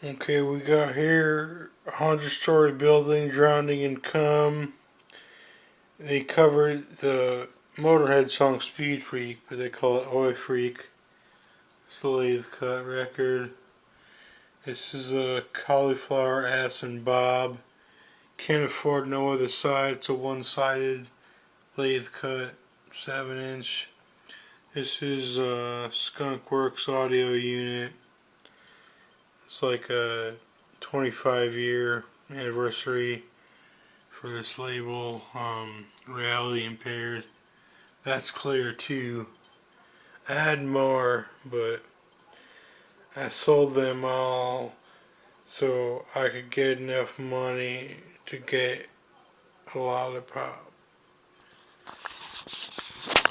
Okay, we got here a 100-story building drowning in cum. They covered the Motorhead song Speed Freak, but they call it Oi Freak. It's the Lathe Cut record. This is a cauliflower ass and bob. Can't afford no other side. It's a one-sided Lathe Cut 7-inch. This is a Skunk Works audio unit. It's like a 25-year anniversary for this label. Reality Impaired. That's clear too. I had more, but I sold them all so I could get enough money to get a lollipop.